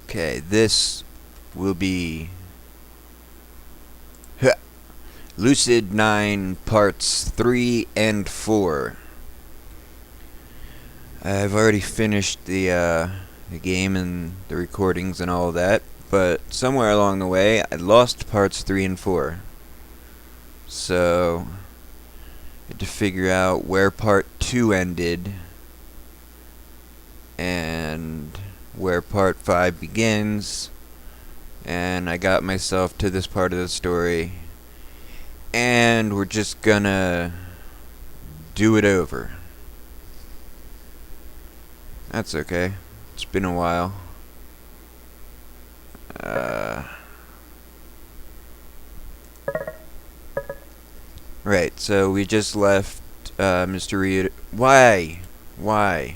Okay, this will be Lucid9 parts 3 and 4. I've already finished the game and the recordings and all of that, but somewhere along the way I lost parts 3 and 4. So I had to figure out where part 2 ended and where part 5 begins, and I got myself to this part of the story, and we're just gonna do it over. That's okay. It's been a while. Right, so we just left Mr. Ryuta. Why?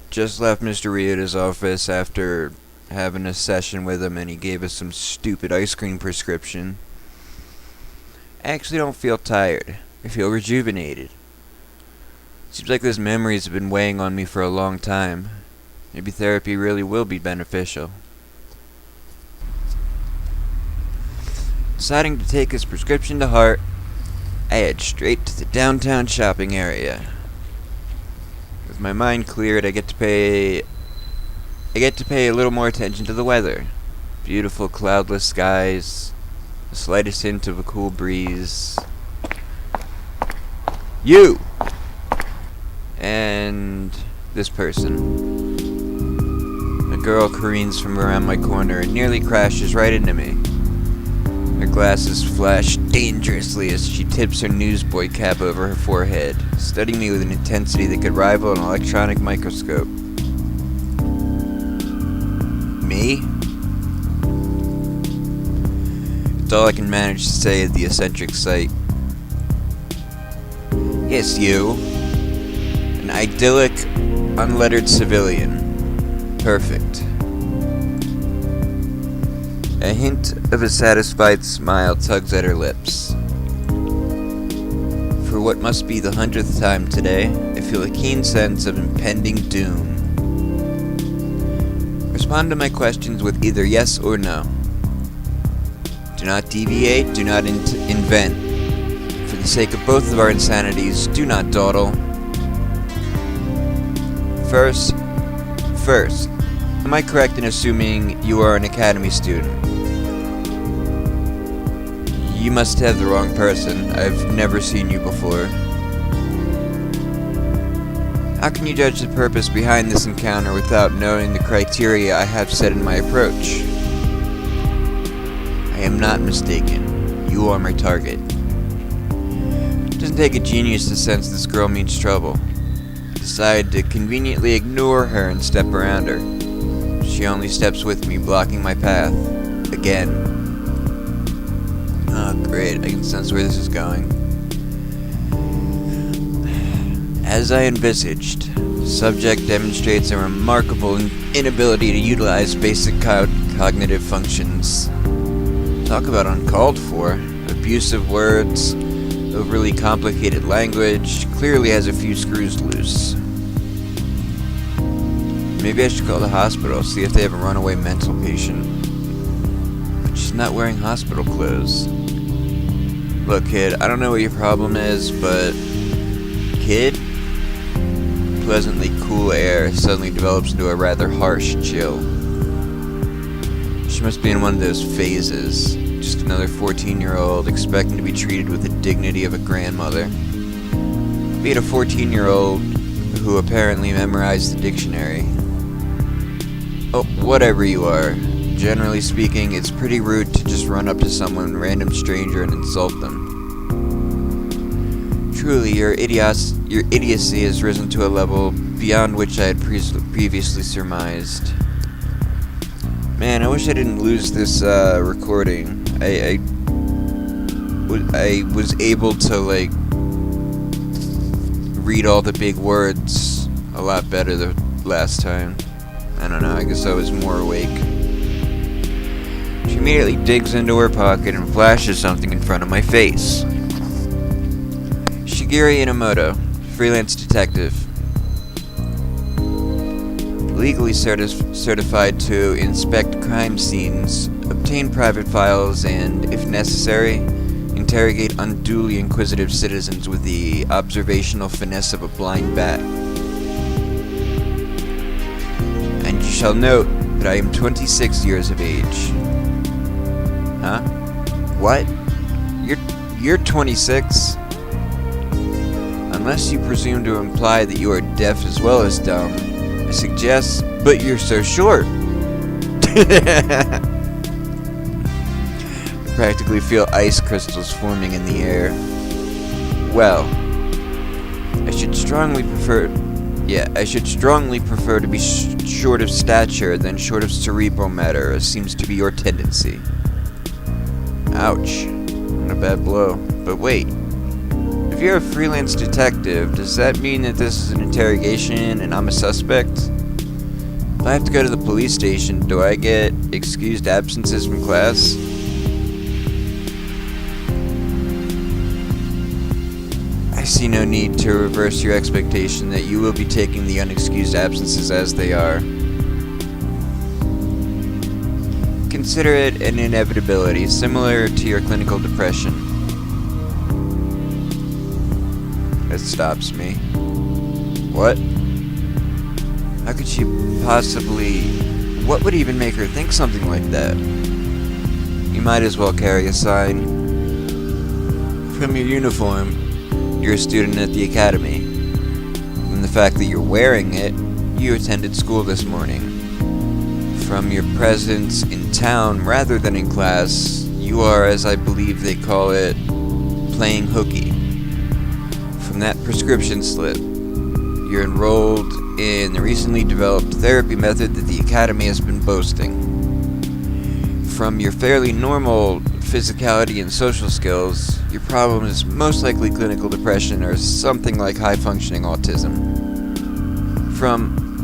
Just left Mr. Ryuta's office after having a session with him, and he gave us some stupid ice cream prescription. I actually don't feel tired. I feel rejuvenated. Seems like those memories have been weighing on me for a long time. Maybe therapy really will be beneficial. Deciding to take his prescription to heart, I head straight to the downtown shopping area. With my mind cleared, I get to pay a little more attention to the weather. Beautiful cloudless skies, the slightest hint of a cool breeze. You! And this person. A girl careens from around my corner and nearly crashes right into me. Her glasses flash dangerously as she tips her newsboy cap over her forehead, studying me with an intensity that could rival an electronic microscope. Me? It's all I can manage to say at the eccentric sight. Yes, you. An idyllic, unlettered civilian. Perfect. A hint of a satisfied smile tugs at her lips. For what must be the 100th time today, I feel a keen sense of impending doom. Respond to my questions with either yes or no. Do not deviate, do not invent. For the sake of both of our insanities, do not dawdle. First, am I correct in assuming you are an academy student? You must have the wrong person. I've never seen you before. How can you judge the purpose behind this encounter without knowing the criteria I have set in my approach? I am not mistaken. You are my target. It doesn't take a genius to sense this girl means trouble. Decide to conveniently ignore her and step around her. She only steps with me, blocking my path. Again. Oh, great. I can sense where this is going. As I envisaged, the subject demonstrates a remarkable inability to utilize basic cognitive functions. Talk about uncalled for. Abusive words, overly complicated language, clearly has a few screws loose. Maybe I should call the hospital, see if they have a runaway mental patient. But she's not wearing hospital clothes. Look, kid, I don't know what your problem is, but... Kid? Pleasantly cool air suddenly develops into a rather harsh chill. She must be in one of those phases. Just another 14-year-old expecting to be treated with the dignity of a grandmother. Be it a 14-year-old who apparently memorized the dictionary. Oh, whatever you are. Generally speaking, it's pretty rude to just run up to someone, random stranger, and insult them. Truly, your idiocy has risen to a level beyond which I had previously surmised. Man, I wish I didn't lose this recording. I was able to, like, read all the big words a lot better the last time. I don't know, I guess I was more awake. She immediately digs into her pocket and flashes something in front of my face. Shigeru Inamoto, freelance detective. legally certified to inspect crime scenes, obtain private files, and, if necessary, interrogate unduly inquisitive citizens with the observational finesse of a blind bat. And you shall note that I am 26 years of age. Huh? What? You're 26? Unless you presume to imply that you are deaf as well as dumb, I suggest, but you're so short. I practically feel ice crystals forming in the air. Well, I should strongly prefer to be short of stature than short of cerebral matter, as seems to be your tendency. Ouch. What a bad blow. But wait. If you're a freelance detective, does that mean that this is an interrogation and I'm a suspect? If I have to go to the police station, do I get excused absences from class? I see no need to reverse your expectation that you will be taking the unexcused absences as they are. Consider it an inevitability, similar to your clinical depression. That stops me. What? How could she possibly... What would even make her think something like that? You might as well carry a sign. From your uniform, you're a student at the academy. From the fact that you're wearing it, you attended school this morning. From your presence in town rather than in class, you are, as I believe they call it, playing hooky. From that prescription slip, you're enrolled in the recently developed therapy method that the Academy has been boasting. From your fairly normal physicality and social skills, your problem is most likely clinical depression or something like high-functioning autism.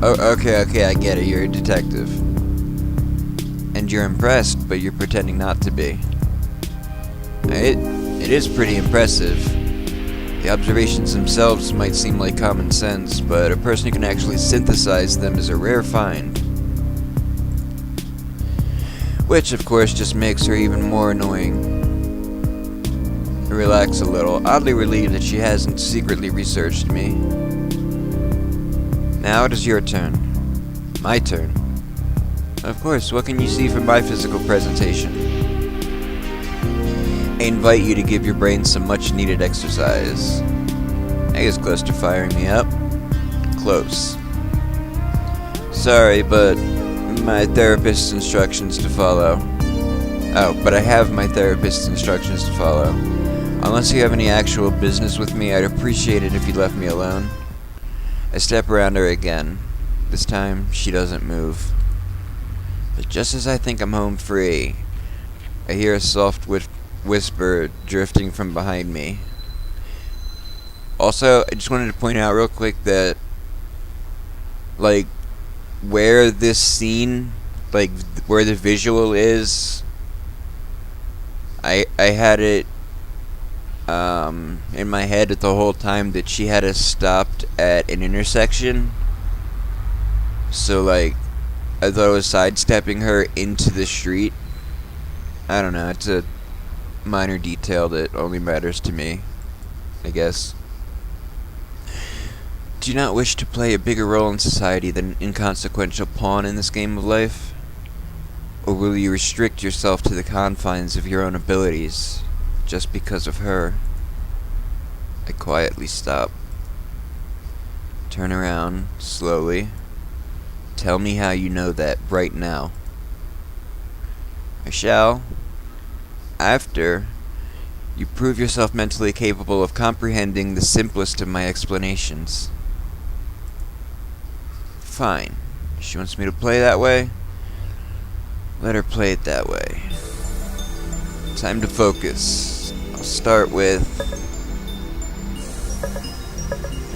Okay, I get it, you're a detective. And you're impressed, but you're pretending not to be. It is pretty impressive. The observations themselves might seem like common sense, but a person who can actually synthesize them is a rare find. Which, of course, just makes her even more annoying. I relax a little, oddly relieved that she hasn't secretly researched me. Now it is your turn. My turn. Of course, what can you see from my physical presentation? I invite you to give your brain some much-needed exercise. I guess close to firing me up. Close. Sorry, but my therapist's instructions to follow. Oh, but I have my therapist's instructions to follow. Unless you have any actual business with me, I'd appreciate it if you left me alone. I step around her again. This time, she doesn't move. But just as I think I'm home free, I hear a soft whisper drifting from behind me. Also, I just wanted to point out real quick that, like, where this scene, like, where the visual is, I had it in my head the whole time that she had us stopped at an intersection. So, like, I thought it was sidestepping her into the street. I don't know, it's a minor detail that only matters to me, I guess. Do you not wish to play a bigger role in society than an inconsequential pawn in this game of life? Or will you restrict yourself to the confines of your own abilities, just because of her? I quietly stop. Turn around, slowly. Tell me how you know that right now. I shall, after you prove yourself mentally capable of comprehending the simplest of my explanations. Fine. She wants me to play that way? Let her play it that way. Time to focus. I'll start with...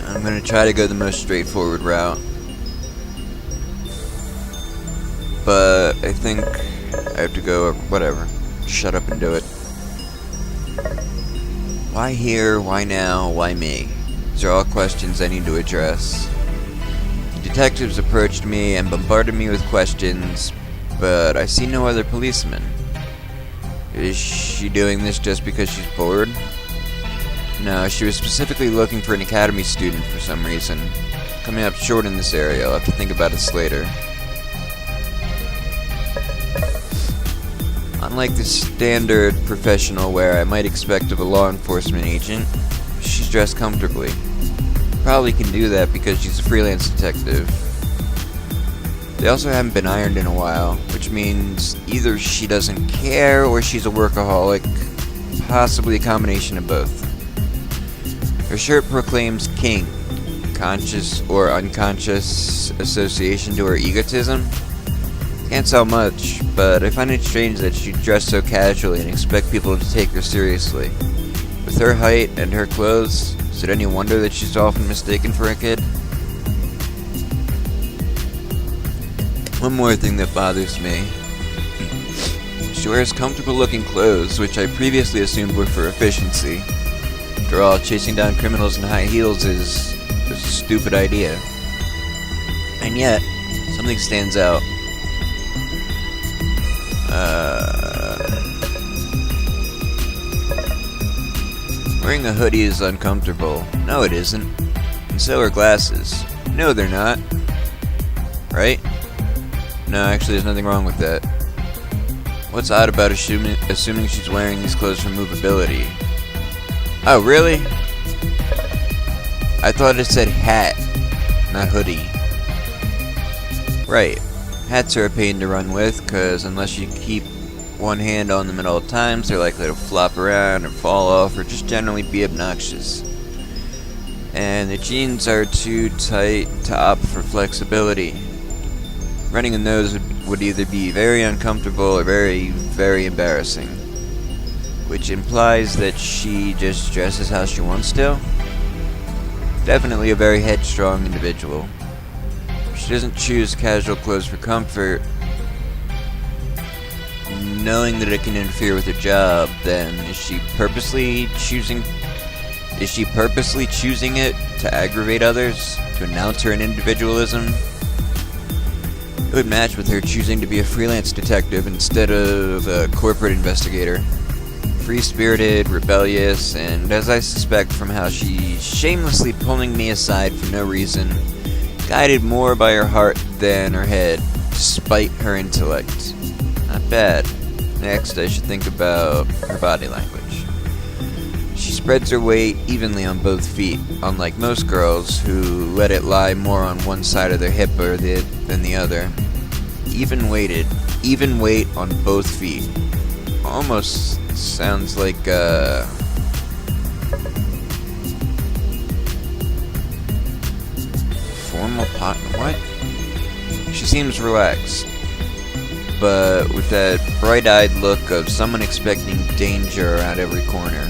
I'm going to try to go the most straightforward route. But I think I have to go... whatever. Shut up and do it. Why here? Why now? Why me? These are all questions I need to address. Detectives approached me and bombarded me with questions, but I see no other policemen. Is she doing this just because she's bored? No, she was specifically looking for an academy student for some reason. Coming up short in this area, I'll have to think about this later. Unlike the standard professional wear I might expect of a law enforcement agent, she's dressed comfortably. Probably can do that because she's a freelance detective. They also haven't been ironed in a while, which means either she doesn't care or she's a workaholic, possibly a combination of both. Her shirt proclaims king, conscious or unconscious association to her egotism. Can't tell much, but I find it strange that she dressed so casually and expect people to take her seriously. With her height and her clothes, is it any wonder that she's often mistaken for a kid? One more thing that bothers me. She wears comfortable looking clothes, which I previously assumed were for efficiency. After all, chasing down criminals in high heels is a stupid idea. And yet, something stands out. Wearing a hoodie is uncomfortable. No, it isn't. And so are glasses. No, they're not. Right? No, actually, there's nothing wrong with that. What's odd about assuming she's wearing these clothes for movability? Oh, really? I thought it said hat, not hoodie. Right. Hats are a pain to run with, because unless you keep one hand on them at all times, they're likely to flop around or fall off or just generally be obnoxious. And the jeans are too tight to opt for flexibility. Running in those would either be very uncomfortable or very, very embarrassing. Which implies that she just dresses how she wants to. Definitely a very headstrong individual. She doesn't choose casual clothes for comfort, knowing that it can interfere with her job. Then is she purposely choosing it to aggravate others, to announce her individualism? It would match with her choosing to be a freelance detective instead of a corporate investigator. Free-spirited, rebellious, and as I suspect from how she's shamelessly pulling me aside for no reason, guided more by her heart than her head, despite her intellect. Not bad. Next, I should think about her body language. She spreads her weight evenly on both feet, unlike most girls who let it lie more on one side of their hip than the other. Even weight on both feet. Almost sounds like formal pot. What? She seems relaxed, but with that bright-eyed look of someone expecting danger around every corner.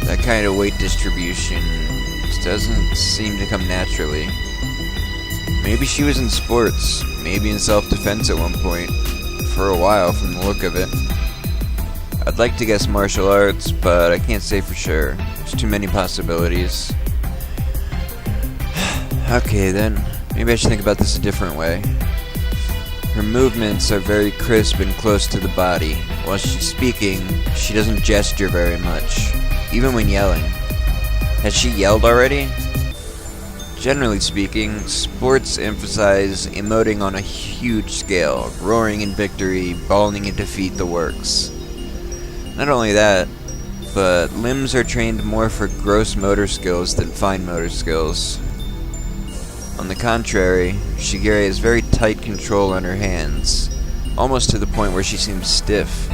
That kind of weight distribution just doesn't seem to come naturally. Maybe she was in sports, maybe in self-defense at one point, for a while from the look of it. I'd like to guess martial arts, but I can't say for sure. There's too many possibilities. Okay then, maybe I should think about this a different way. Her movements are very crisp and close to the body. While she's speaking, she doesn't gesture very much, even when yelling. Has she yelled already? Generally speaking, sports emphasize emoting on a huge scale, roaring in victory, bawling in defeat, the works. Not only that, but limbs are trained more for gross motor skills than fine motor skills. On the contrary, Shigeri has very tight control on her hands, almost to the point where she seems stiff.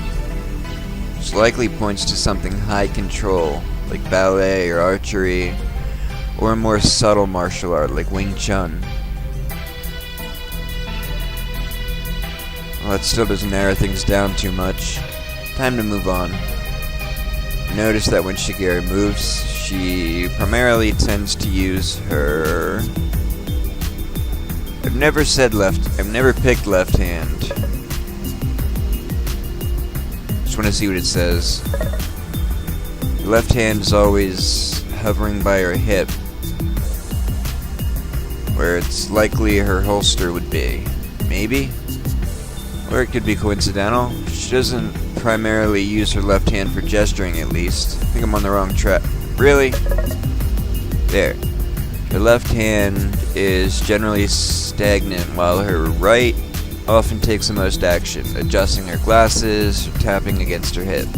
Which likely points to something high control, like ballet or archery, or a more subtle martial art like Wing Chun. Well, that still doesn't narrow things down too much. Time to move on. Notice that when Shigeri moves, she primarily tends to use her... I've never picked left hand. Just want to see what it says. The left hand is always hovering by her hip. where it's likely her holster would be. Maybe? Or it could be coincidental. She doesn't primarily use her left hand for gesturing, at least. I think I'm on the wrong track. Really? There. Her left hand is generally stagnant, while her right often takes the most action, adjusting her glasses or tapping against her hip.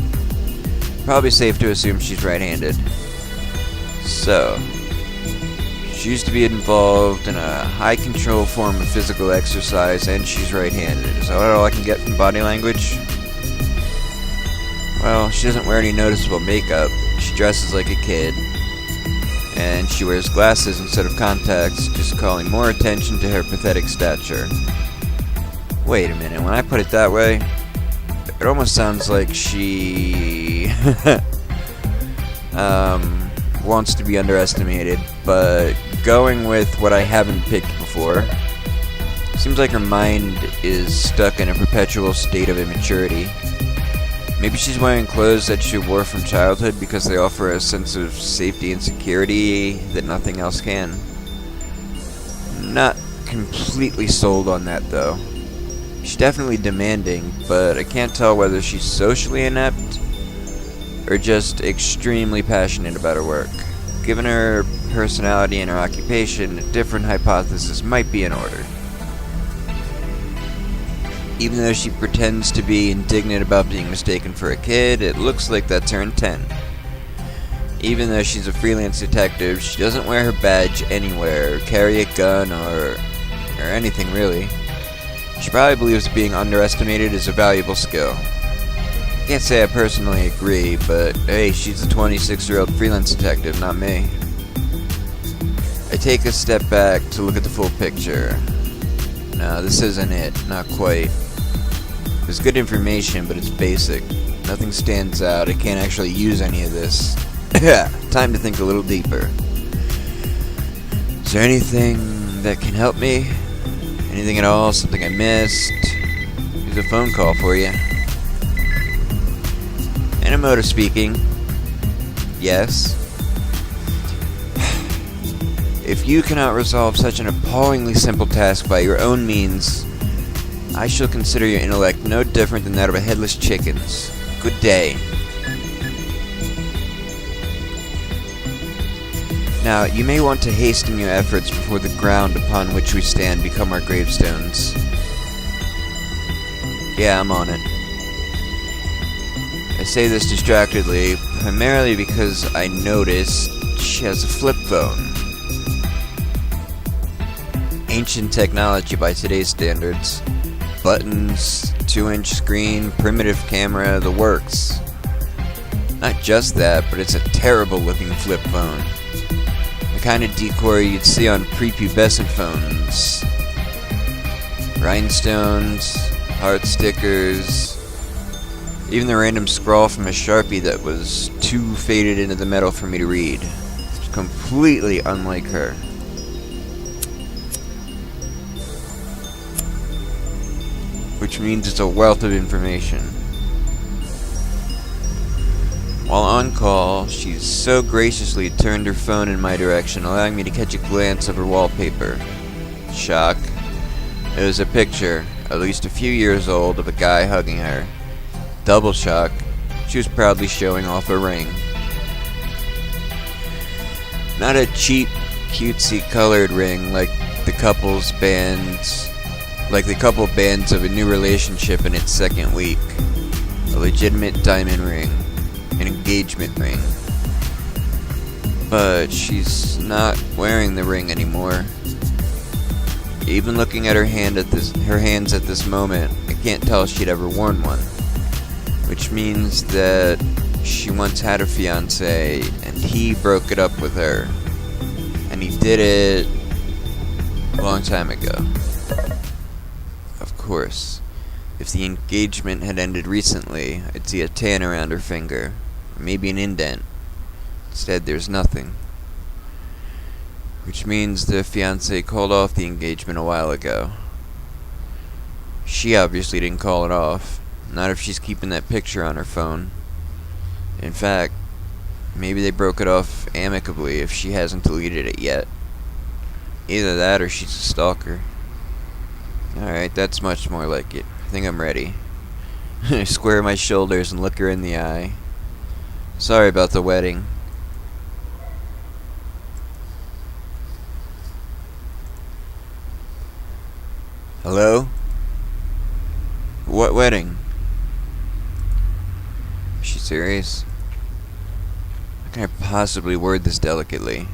Probably safe to assume she's right-handed. So, she used to be involved in a high-control form of physical exercise, and she's right-handed. Is that all I can get from body language? Well, she doesn't wear any noticeable makeup. She dresses like a kid. And she wears glasses instead of contacts, just calling more attention to her pathetic stature. Wait a minute, when I put it that way, it almost sounds like she wants to be underestimated, but going with what I haven't picked before, seems like her mind is stuck in a perpetual state of immaturity. Maybe she's wearing clothes that she wore from childhood because they offer a sense of safety and security that nothing else can. Not completely sold on that, though. She's definitely demanding, but I can't tell whether she's socially inept or just extremely passionate about her work. Given her personality and her occupation, a different hypothesis might be in order. Even though she pretends to be indignant about being mistaken for a kid, it looks like that's her intent. Even though she's a freelance detective, she doesn't wear her badge anywhere, or carry a gun, or anything really. She probably believes being underestimated is a valuable skill. Can't say I personally agree, but hey, she's a 26-year-old freelance detective, not me. I take a step back to look at the full picture. No, this isn't it, not quite. There's good information, but it's basic. Nothing stands out. I can't actually use any of this. Time to think a little deeper. Is there anything that can help me? Anything at all? Something I missed? Here's a phone call for you. Anamoto speaking. Yes. If you cannot resolve such an appallingly simple task by your own means, I shall consider your intellect no different than that of a headless chicken's. Good day. Now, you may want to hasten your efforts before the ground upon which we stand become our gravestones. Yeah, I'm on it. I say this distractedly, primarily because I noticed she has a flip phone. Ancient technology by today's standards. Buttons, 2-inch screen, primitive camera, the works. Not just that, but it's a terrible looking flip phone. The kind of decor you'd see on prepubescent phones. Rhinestones, heart stickers, even the random scrawl from a Sharpie that was too faded into the metal for me to read. It's completely unlike her. Which means it's a wealth of information. While on call, she's so graciously turned her phone in my direction, allowing me to catch a glance of her wallpaper. Shock. It was a picture, at least a few years old, of a guy hugging her. Double shock. She was proudly showing off a ring. Not a cheap, cutesy colored ring like the couple bands of a new relationship in its second week. A legitimate diamond ring. An engagement ring. But she's not wearing the ring anymore. Even looking at her hands at this moment, I can't tell if she'd ever worn one. Which means that she once had a fiancé, and he broke it up with her. And he did it a long time ago. Of course, if the engagement had ended recently, I'd see a tan around her finger, or maybe an indent. Instead, there's nothing. Which means the fiancé called off the engagement a while ago. She obviously didn't call it off, not if she's keeping that picture on her phone. In fact, maybe they broke it off amicably if she hasn't deleted it yet. Either that or she's a stalker. Alright, that's much more like it. I think I'm ready. I square my shoulders and look her in the eye. Sorry about the wedding. Hello? What wedding? Is she serious? How can I possibly word this delicately?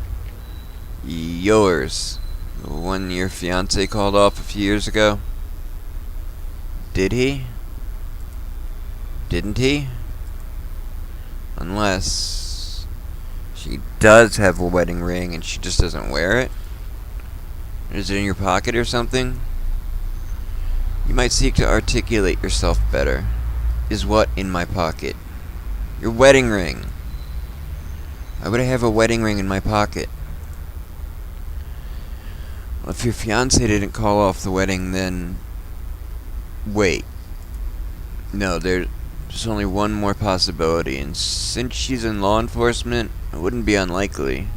Yours. The one your fiancé called off a few years ago? Did he? Didn't he? Unless she does have a wedding ring and she just doesn't wear it? Is it in your pocket or something? You might seek to articulate yourself better. Is what in my pocket? Your wedding ring. Why would I have a wedding ring in my pocket? Well, if your fiancé didn't call off the wedding, then... Wait. No, there's only one more possibility, and since she's in law enforcement, it wouldn't be unlikely.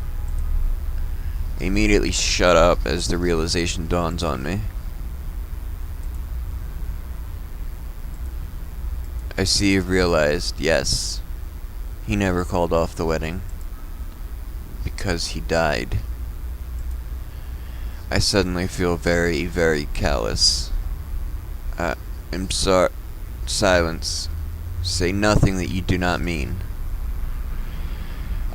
I immediately shut up as the realization dawns on me. I see you've realized, yes, he never called off the wedding. Because he died. I suddenly feel very, very callous. I'm sorry. Silence. Say nothing that you do not mean.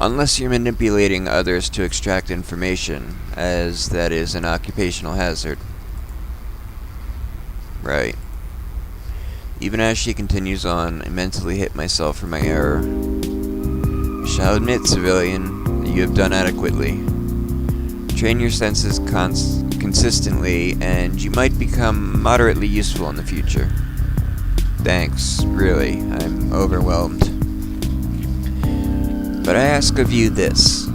Unless you're manipulating others to extract information, as that is an occupational hazard. Right. Even as she continues on, I mentally hit myself for my error. I shall admit, civilian, that you have done adequately. Train your senses consistently, and you might become moderately useful in the future. Thanks, really, I'm overwhelmed. But I ask of you this.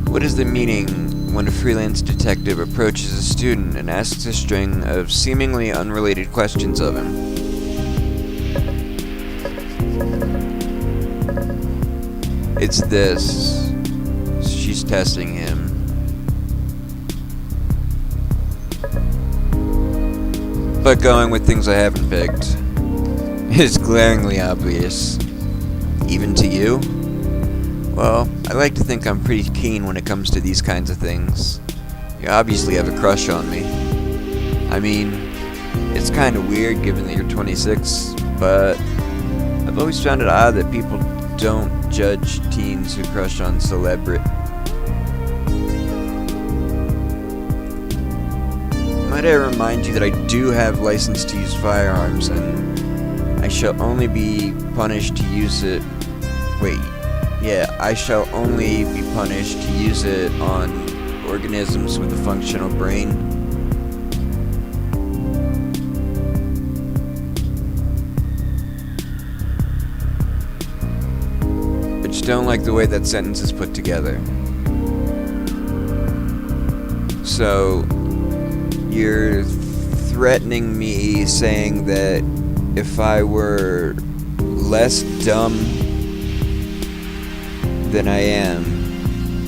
What is the meaning when a freelance detective approaches a student and asks a string of seemingly unrelated questions of him? It's this. She's testing him. But going with things I haven't picked is glaringly obvious. Even to you? Well, I like to think I'm pretty keen when it comes to these kinds of things. You obviously have a crush on me. I mean, it's kind of weird given that you're 26, but I've always found it odd that people don't judge teens who crush on celebrity. Might I remind you that I do have license to use firearms, and I shall only be punished to use it... Wait, yeah, I shall only be punished to use it on organisms with a functional brain. I just don't like the way that sentence is put together. So... You're threatening me, saying that if I were less dumb than I am,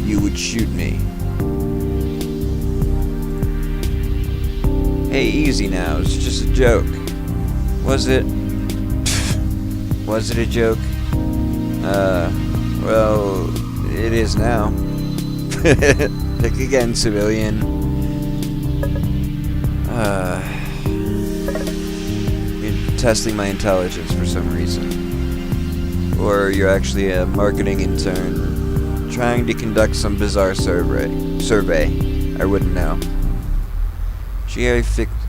you would shoot me. Hey, easy now, it's just a joke. Was it? Was it a joke? Well, it is now. Pick again, civilian. You're testing my intelligence for some reason. Or you're actually a marketing intern trying to conduct some bizarre survey. I wouldn't know. She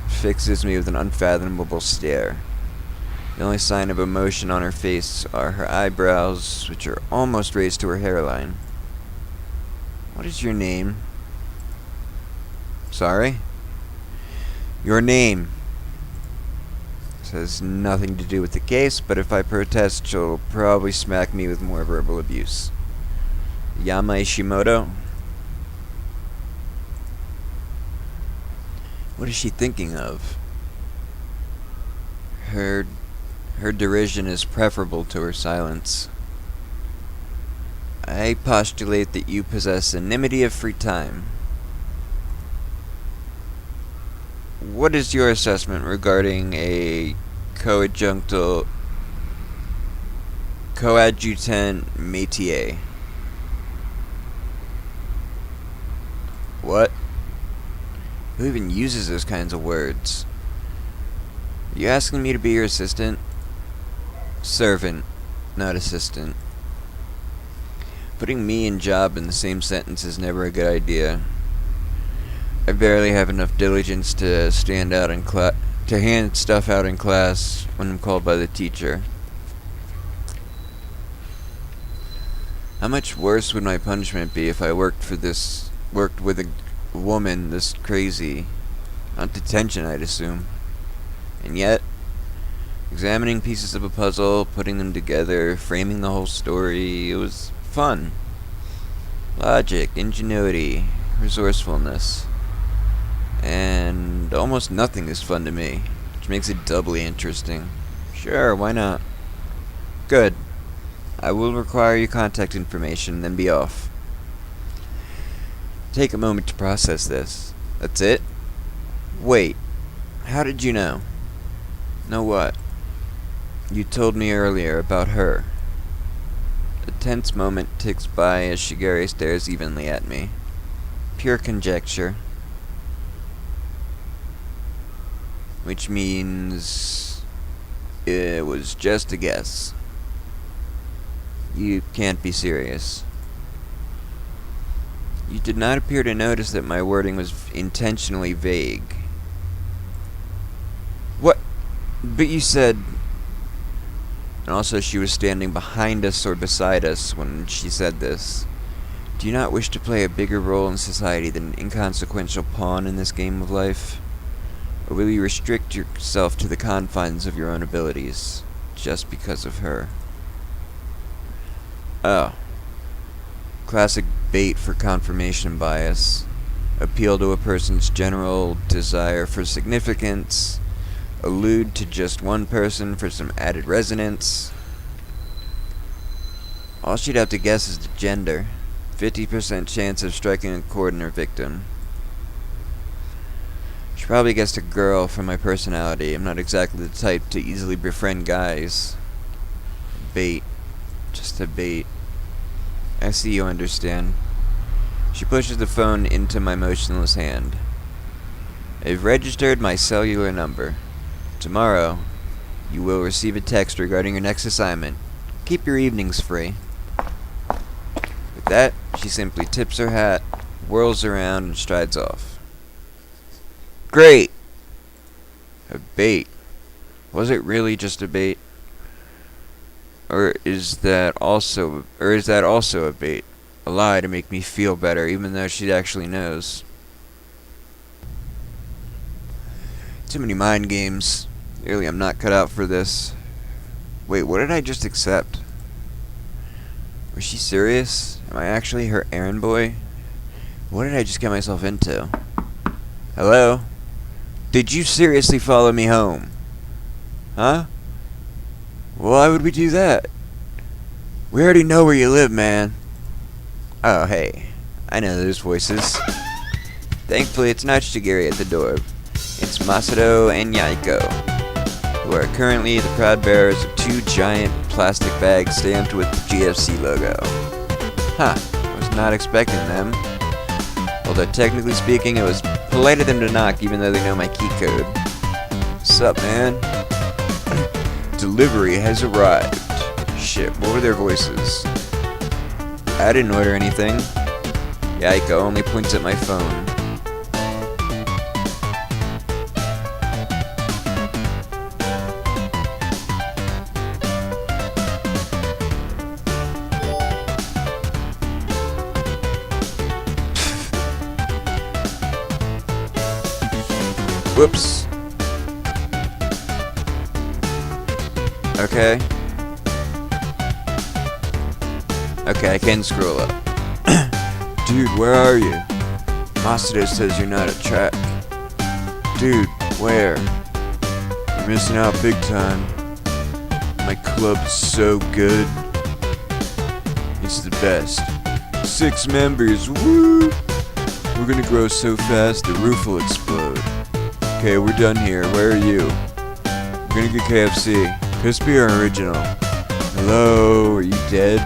fixes me with an unfathomable stare. The only sign of emotion on her face are her eyebrows, which are almost raised to her hairline. What is your name? Sorry? Your name. This has nothing to do with the case, but if I protest, she'll probably smack me with more verbal abuse. Yama Ishimoto? What is she thinking of? Her derision is preferable to her silence. I postulate that you possess anonymity of free time. what is your assessment regarding a coadjutant métier? What? Who even uses those kinds of words? Are you asking me to be your assistant? Servant, not assistant. Putting me and job in the same sentence is never a good idea. I barely have enough diligence to stand out in to hand stuff out in class when I'm called by the teacher. How much worse would my punishment be if I worked with a woman this crazy? Not detention, I'd assume. And yet, examining pieces of a puzzle, putting them together, framing the whole story, it was fun. Logic, ingenuity, resourcefulness. And almost nothing is fun to me, which makes it doubly interesting. Sure, why not? Good. I will require your contact information, then be off. Take a moment to process this. That's it? Wait. How did you know? Know what? You told me earlier about her. A tense moment ticks by as Shigeri stares evenly at me. Pure conjecture. Which means it was just a guess. You can't be serious. You did not appear to notice that my wording was intentionally vague. What? But you said... And also she was standing behind us or beside us when she said this. Do you not wish to play a bigger role in society than an inconsequential pawn in this game of life? Or will you restrict yourself to the confines of your own abilities, just because of her? Oh. Classic bait for confirmation bias. Appeal to a person's general desire for significance. Allude to just one person for some added resonance. All she'd have to guess is the gender. 50% chance of striking a chord in her victim. She probably guessed a girl from my personality. I'm not exactly the type to easily befriend guys. Bait. Just a bait. I see you understand. She pushes the phone into my motionless hand. I've registered my cellular number. Tomorrow, you will receive a text regarding your next assignment. Keep your evenings free. With that, she simply tips her hat, whirls around, and strides off. Great! A bait. Was it really just a bait? Or is that also a bait? A lie to make me feel better, even though she actually knows. Too many mind games. Clearly I'm not cut out for this. Wait, what did I just accept? Was she serious? Am I actually her errand boy? What did I just get myself into? Hello? Did you seriously follow me home? Huh? Why would we do that? We already know where you live, man. Oh, hey. I know those voices. Thankfully, it's not Shigeri at the door. It's Masato and Yaiko, who are currently the proud bearers of 2 giant plastic bags stamped with the GFC logo. Huh. Was not expecting them. Although technically speaking, it was polite of them to knock even though they know my key code. Sup, man? Delivery has arrived. Shit, what were their voices? I didn't order anything. Yaiko only points at my phone. Whoops. Okay. Okay, I can scroll up. Dude, where are you? Masato says you're not at track. Dude, where? You're missing out big time. My club's so good. It's the best. 6 members, woo! We're gonna grow so fast the roof will explode. Okay, we're done here. Where are you? We're gonna get KFC. Crispy or original? Hello, are you dead?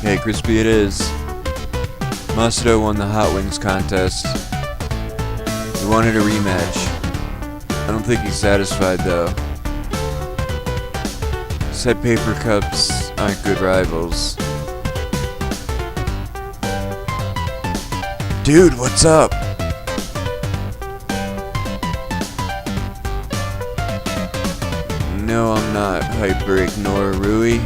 Hey, crispy it is. Masato won the Hot Wings contest. He wanted a rematch. I don't think he's satisfied though. Said paper cups aren't good rivals. Dude, what's up? No, I'm not. Hyper ignore Rui.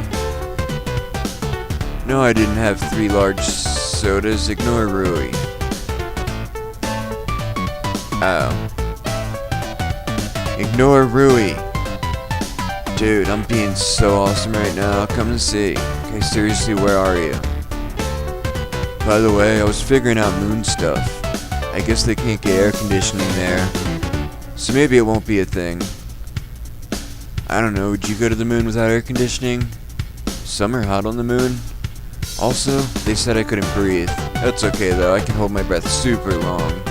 No, I didn't have 3 large sodas. Ignore Rui. Oh. Ignore Rui. Dude, I'm being so awesome right now. Come and see. Okay, seriously, where are you? By the way, I was figuring out moon stuff. I guess they can't get air conditioning there. So maybe it won't be a thing. I don't know, would you go to the moon without air conditioning? Summer hot on the moon? Also, they said I couldn't breathe. That's okay though, I can hold my breath super long.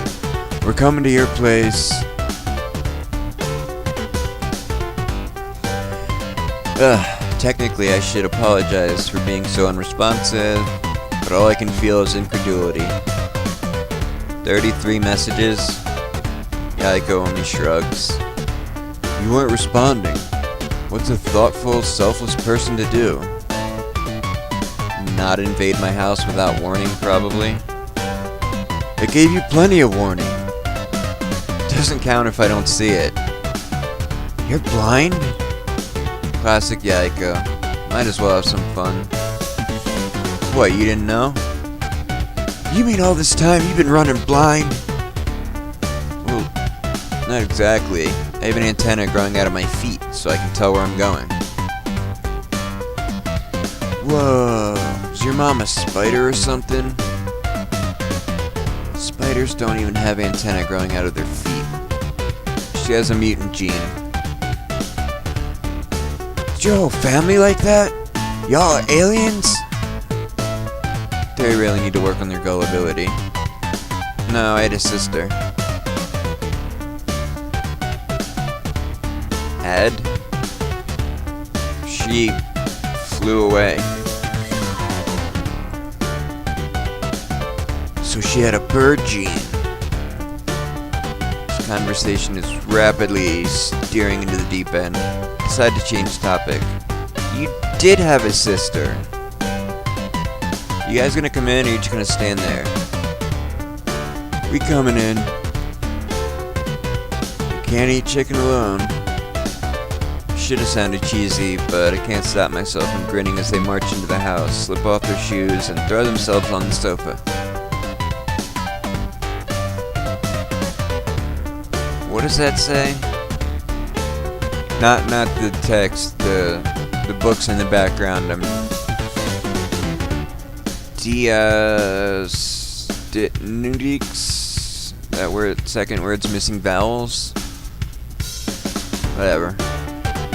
We're coming to your place. Technically I should apologize for being so unresponsive, but all I can feel is incredulity. 33 messages? Yaiko only shrugs. You weren't responding. What's a thoughtful, selfless person to do? Not invade my house without warning, probably. I gave you plenty of warning. Doesn't count if I don't see it. You're blind? Classic Yaiko. Might as well have some fun. What, you didn't know? You mean all this time you've been running blind? Well, not exactly. I have an antenna growing out of my feet, so I can tell where I'm going. Whoa, is your mom a spider or something? Spiders don't even have antennae growing out of their feet. She has a mutant gene. Is your whole family like that? Y'all are aliens? They really need to work on their gullibility. No, I had a sister. Had? She flew away. So she had a bird gene. This conversation is rapidly steering into the deep end. Decide to change topic. You did have a sister. You guys gonna come in or you just gonna stand there? We coming in. You can't eat chicken alone. Should've sounded cheesy, but I can't stop myself from grinning as they march into the house, slip off their shoes, and throw themselves on the sofa. What does that say? Not the text, the books in the background. Diastinudix. That word, second word's missing vowels. Whatever.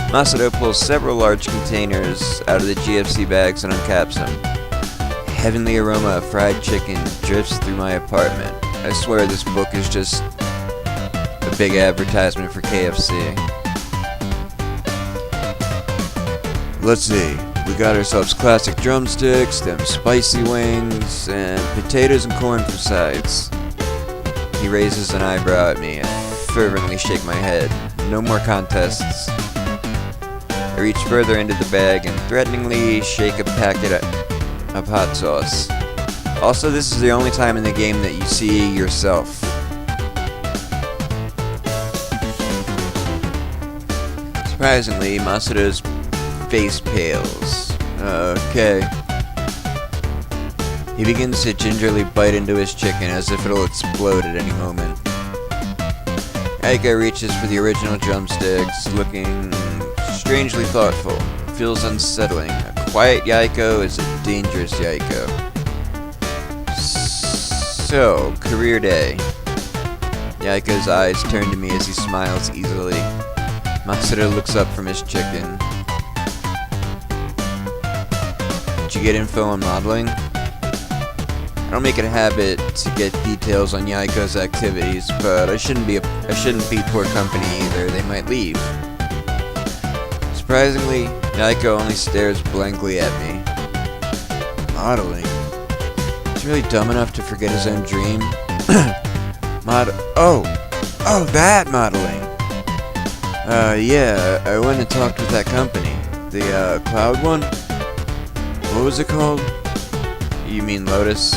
Masato pulls several large containers out of the GFC bags and uncaps them. Heavenly aroma of fried chicken drifts through my apartment. I swear this book is just a big advertisement for KFC. Let's see. We got ourselves classic drumsticks, them spicy wings, and potatoes and corn for sides. He raises an eyebrow at me. I fervently shake my head. No more contests. I reach further into the bag and threateningly shake a packet of hot sauce. Also, this is the only time in the game that you see yourself. Surprisingly, Masato's face pales. Okay. He begins to gingerly bite into his chicken as if it'll explode at any moment. Yaiko reaches for the original drumsticks, looking strangely thoughtful. Feels unsettling. A quiet Yaiko is a dangerous Yaiko. So, career day. Yaiko's eyes turn to me as he smiles easily. Masato looks up from his chicken. Did you get info on modeling? I don't make it a habit to get details on Yaiko's activities, but I shouldn't be poor company either. They might leave. Surprisingly, Yaiko only stares blankly at me. Modeling? He's really dumb enough to forget his own dream. Oh, that modeling. Yeah, I went and talked with that company. The, cloud one? What was it called? You mean Lotus?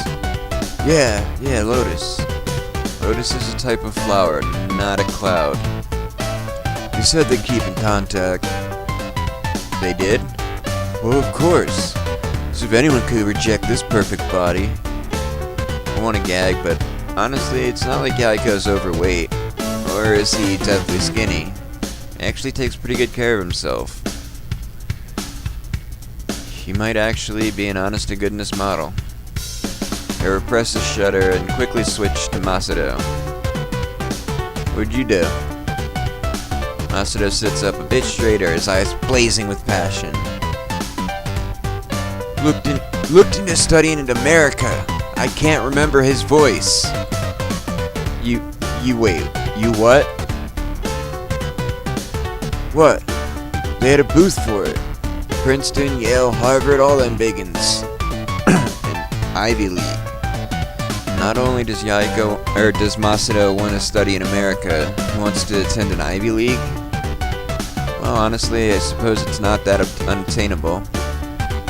Yeah, Lotus. Lotus is a type of flower, not a cloud. They said they'd keep in contact. They did? Well, of course. So if anyone could reject this perfect body. I want to gag, but honestly, it's not like Yaiko's overweight. Or is he deathly skinny? He actually takes pretty good care of himself. He might actually be an honest-to-goodness model. I repress a shudder and quickly switch to Masato. What'd you do? Masato sits up a bit straighter, his eyes blazing with passion. Looked into studying in America. I can't remember his voice. You wait. You what? What? They had a booth for it. Princeton, Yale, Harvard, all them biggins. An Ivy League. Not only does Masato want to study in America, he wants to attend an Ivy League? Well, honestly, I suppose it's not that unattainable.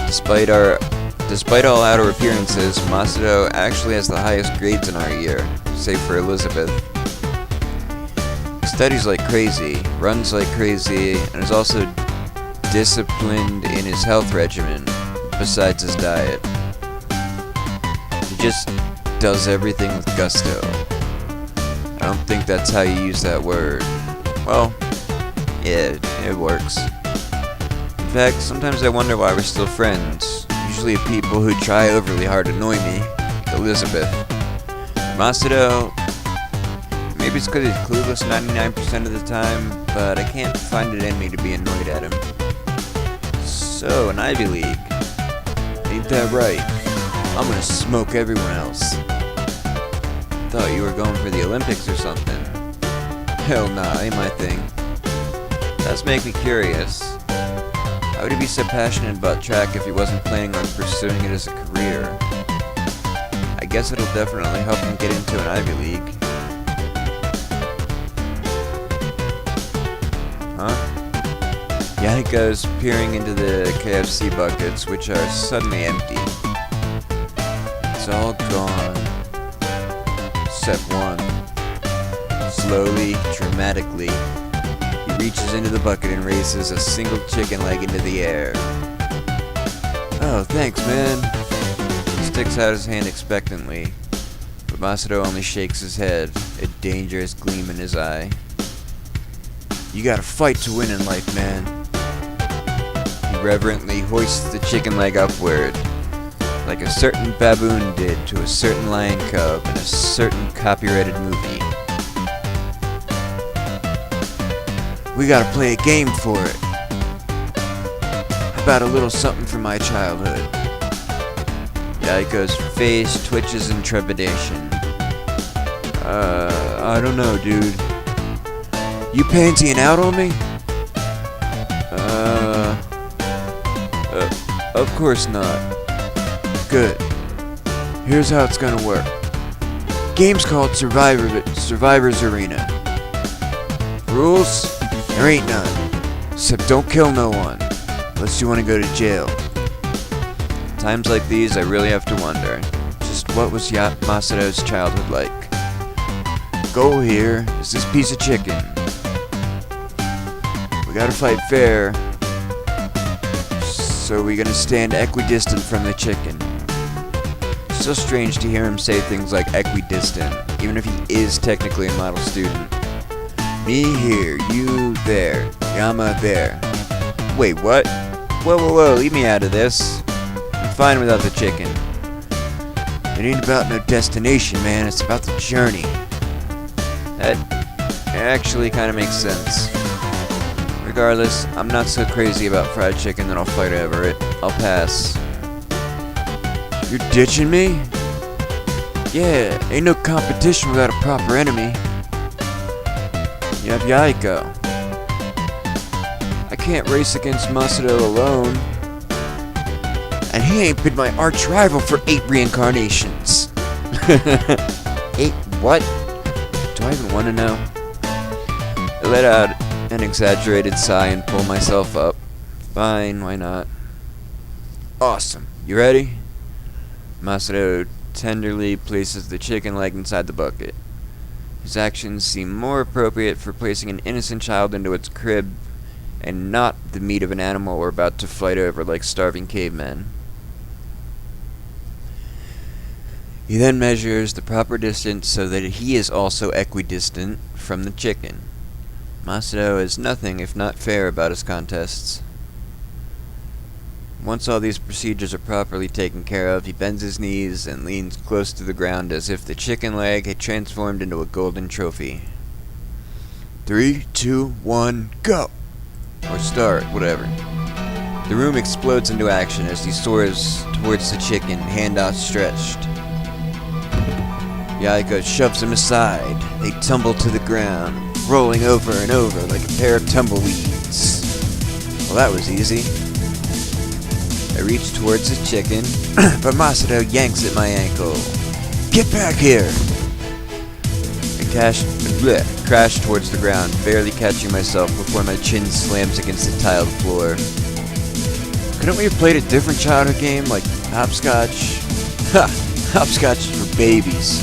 Despite all outer appearances, Masato actually has the highest grades in our year, save for Elizabeth. He studies like crazy, runs like crazy, and is also disciplined in his health regimen, besides his diet. He just does everything with gusto. I don't think that's how you use that word. Well, yeah, it works. In fact, sometimes I wonder why we're still friends. Usually people who try overly hard to annoy me, like Elizabeth. Masato, maybe it's because he's clueless 99% of the time, but I can't find it in me to be annoyed at him. So, an Ivy League. Ain't that right? I'm gonna smoke everyone else. Thought you were going for the Olympics or something. Hell nah, ain't my thing. Does make me curious. How would he be so passionate about track if he wasn't planning on pursuing it as a career? I guess it'll definitely help him get into an Ivy League. Huh? Yaiko's peering into the KFC buckets, which are suddenly empty. It's all gone. Except one. Slowly, dramatically, he reaches into the bucket and raises a single chicken leg into the air. Oh, thanks, man. He sticks out his hand expectantly, but Masato only shakes his head, a dangerous gleam in his eye. You gotta fight to win in life, man. He reverently hoists the chicken leg upward, like a certain baboon did to a certain lion cub in a certain copyrighted movie. We gotta play a game for it. How about a little something from my childhood? Yaiko's face twitches in trepidation. I don't know, dude. You pansying out on me? Of course not. Good. Here's how it's gonna work. Game's called Survivor's Arena. Rules? There ain't none. Except don't kill no one, unless you want to go to jail. Times like these, I really have to wonder, just what was Masato's childhood like? Goal here is this piece of chicken. We gotta fight fair, so we're gonna stand equidistant from the chicken. It's so strange to hear him say things like equidistant, even if he is technically a model student. Me here, you there, Yama there. Wait, what? Whoa, leave me out of this. I'm fine without the chicken. It ain't about no destination, man, it's about the journey. That actually kind of makes sense. Regardless, I'm not so crazy about fried chicken that I'll fight over it. I'll pass. You're ditching me? Yeah, ain't no competition without a proper enemy. You have Yaiko. I can't race against Masato alone. And he ain't been my arch rival for 8 reincarnations. 8 what? Do I even want to know? I let out an exaggerated sigh and pull myself up. Fine, why not? Awesome. You ready? Masato tenderly places the chicken leg inside the bucket. His actions seem more appropriate for placing an innocent child into its crib and not the meat of an animal we're about to fight over like starving cavemen. He then measures the proper distance so that he is also equidistant from the chicken. Masato is nothing if not fair about his contests. Once all these procedures are properly taken care of, he bends his knees and leans close to the ground as if the chicken leg had transformed into a golden trophy. 3, 2, 1, go! Or start, whatever. The room explodes into action as he soars towards the chicken, hand outstretched. Yaiko shoves him aside. They tumble to the ground, rolling over and over like a pair of tumbleweeds. Well, that was easy. I reach towards the chicken, but Masato yanks at my ankle. Get back here! I crash towards the ground, barely catching myself before my chin slams against the tiled floor. Couldn't we have played a different childhood game, like hopscotch? Ha! Hopscotch is for babies.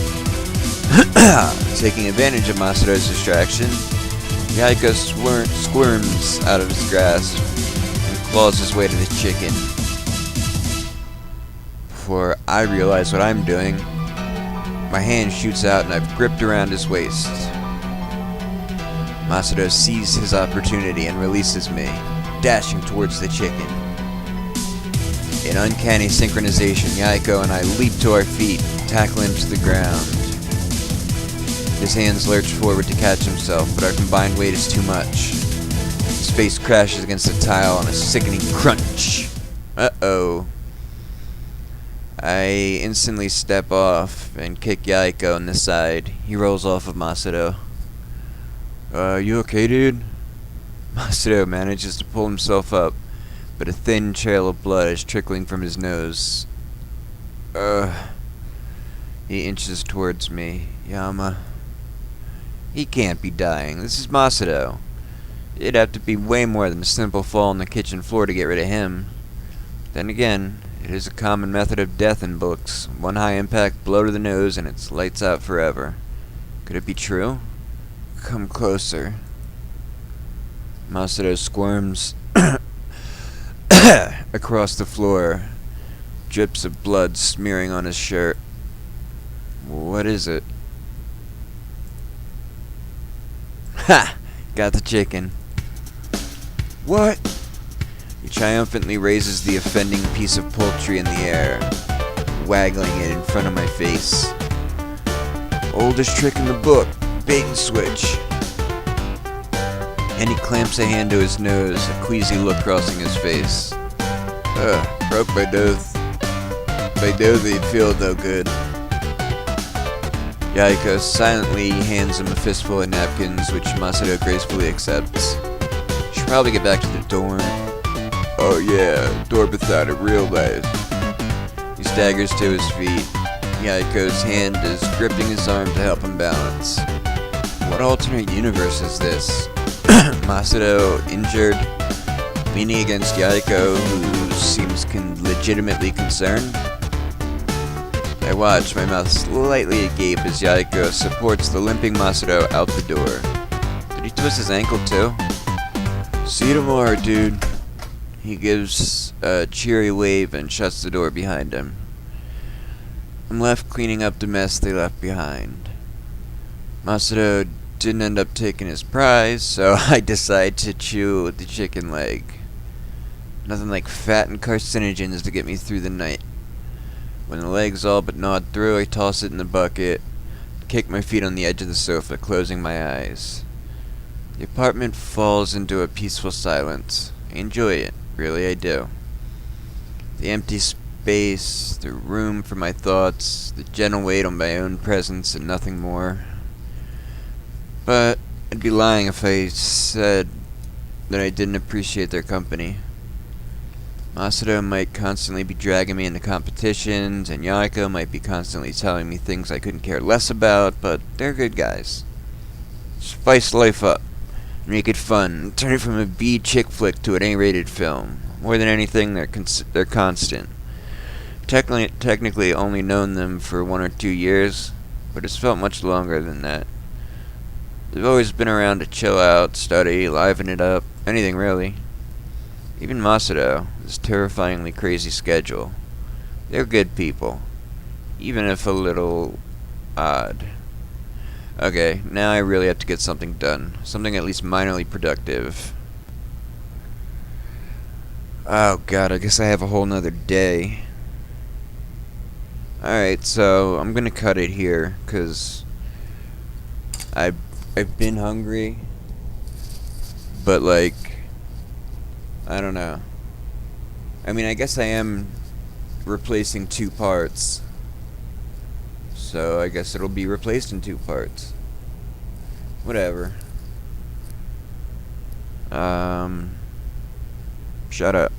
Taking advantage of Masato's distraction, Yaiko squirms out of his grasp and claws his way to the chicken. Before I realize what I'm doing, my hand shoots out and I've gripped around his waist. Masato sees his opportunity and releases me, dashing towards the chicken. In uncanny synchronization, Yaiko and I leap to our feet, tackle him to the ground. His hands lurch forward to catch himself, but our combined weight is too much. His face crashes against the tile on a sickening crunch. Uh-oh. I instantly step off and kick Yaiko in the side. He rolls off of Masato. You okay, dude? Masato manages to pull himself up, but a thin trail of blood is trickling from his nose. He inches towards me. Yama. He can't be dying. This is Masato. It'd have to be way more than a simple fall on the kitchen floor to get rid of him. Then again, it is a common method of death in books. One high impact blow to the nose and it's lights out forever. Could it be true? Come closer. Masato squirms across the floor, drips of blood smearing on his shirt. What is it? Ha! Got the chicken. What? He triumphantly raises the offending piece of poultry in the air, waggling it in front of my face. Oldest trick in the book, bait and switch. And he clamps a hand to his nose, a queasy look crossing his face. Broke my nose. My nose ain't feel no good. Yaiko silently hands him a fistful of napkins, which Masato gracefully accepts. Should probably get back to the dorm. Oh yeah, dorm without a real life. He staggers to his feet. Yaiko's hand is gripping his arm to help him balance. What alternate universe is this? Masato injured, leaning against Yaiko, who seems legitimately concerned. I watch, my mouth slightly agape as Yaiko supports the limping Masato out the door. Did he twist his ankle too? See you tomorrow, dude. He gives a cheery wave and shuts the door behind him. I'm left cleaning up the mess they left behind. Masato didn't end up taking his prize, so I decide to chew the chicken leg. Nothing like fat and carcinogens to get me through the night. When the leg's all but gnawed through, I toss it in the bucket, kick my feet on the edge of the sofa, closing my eyes. The apartment falls into a peaceful silence. I enjoy it. Really, I do. The empty space, the room for my thoughts, the gentle weight on my own presence, and nothing more. But I'd be lying if I said that I didn't appreciate their company. Masato might constantly be dragging me into competitions, and Yaiko might be constantly telling me things I couldn't care less about, but they're good guys. Spice life up, make it fun, turn it from a B chick flick to an A-rated film. More than anything, they're constant. Technically only known them for 1 or 2 years, but it's felt much longer than that. They've always been around to chill out, study, liven it up, anything really. Even Masato, his terrifyingly crazy schedule. They're good people, even if a little odd. Okay, now I really have to get something done. Something at least minorly productive. Oh god, I guess I have a whole nother day. Alright, so I'm gonna cut it here, cause I've been hungry, but like, I don't know. I mean, I guess I am replacing 2 parts, so I guess it'll be replaced in 2 parts. Whatever. Shut up.